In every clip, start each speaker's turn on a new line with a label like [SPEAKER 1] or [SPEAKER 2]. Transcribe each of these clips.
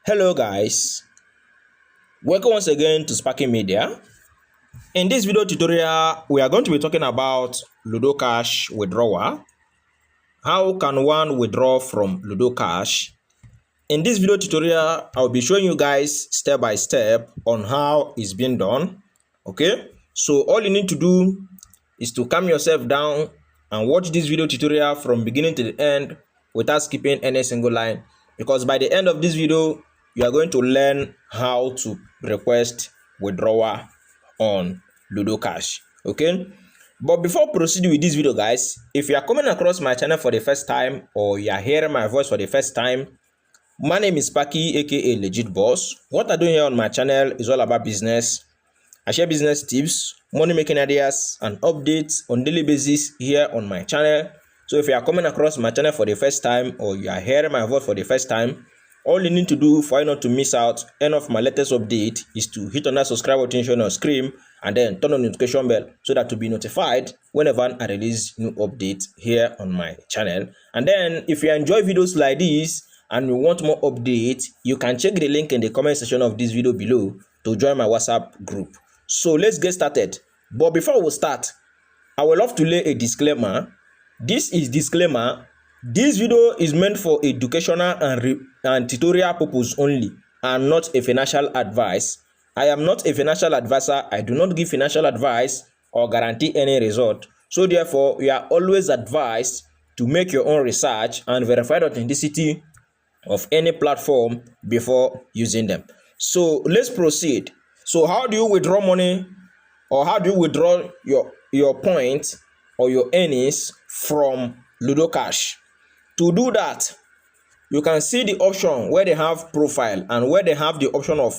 [SPEAKER 1] Hello guys, welcome once again to Sparking Media. In this video tutorial, we are going to be talking about Ludo Cash withdrawal. How can one withdraw from Ludo Cash? In this video tutorial, I'll be showing you guys step by step on how it's being done. Okay, so all you need to do is to calm yourself down and watch this video tutorial from beginning to the end without skipping any single line, because by the end of this video you are going to learn how to request withdrawal on Ludo Cash. Okay, but before proceeding with this video guys, if you are coming across my channel for the first time or you are hearing my voice for the first time, my name is Paki, aka Legit Boss. What I do here on my channel is all about business. I share business tips, money making ideas, and updates on daily basis here on my channel. So if you are coming across my channel for the first time or you are hearing my voice for the first time, all you need to do for you not to miss out any of my latest update is to hit on that subscribe button shown on screen and then turn on the notification bell so that to be notified whenever I release new updates here on my channel. And then if you enjoy videos like this and you want more updates, you can check the link in the comment section of this video below to join my WhatsApp group. So let's get started. But before we start, I would love to lay a disclaimer. This is disclaimer. This video is meant for educational and tutorial purpose only and not a financial advice. I am not a financial advisor. I do not give financial advice or guarantee any result. So therefore, you are always advised to make your own research and verify the authenticity of any platform before using them. So let's proceed. So how do you withdraw money, or how do you withdraw your points or your earnings from Ludo Cash? To do that, you can see the option where they have profile and where they have the option of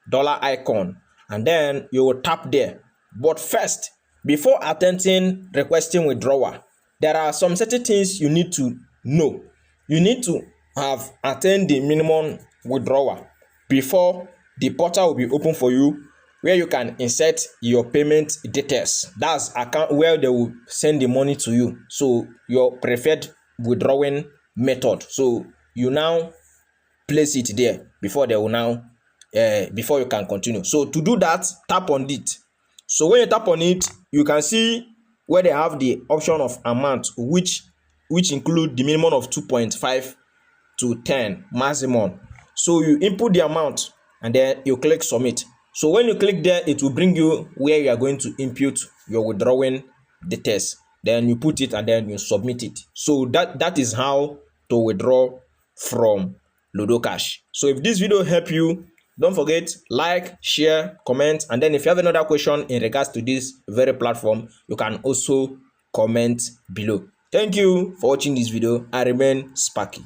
[SPEAKER 1] dollar icon, and then you will tap there. But first, before attempting requesting withdrawal, there are some certain things you need to know. You need to have attained the minimum withdrawal before the portal will be open for you, where you can insert your payment details. That's account where they will send the money to you. So your preferred withdrawing method. So you now place it there before they will now before you can continue. So to do that, tap on it. So when you tap on it, you can see where they have the option of amount, which include the minimum of 2.5 to 10 maximum. So you input the amount and then you click submit. So when you click there, it will bring you where you are going to input your withdrawing details. Then you put it and then you submit it. So that is how to withdraw from Ludo Cash. So if this video helped you, don't forget, like, share, comment, and then if you have another question in regards to this very platform, you can also comment below. Thank you for watching this video. I remain Sparky.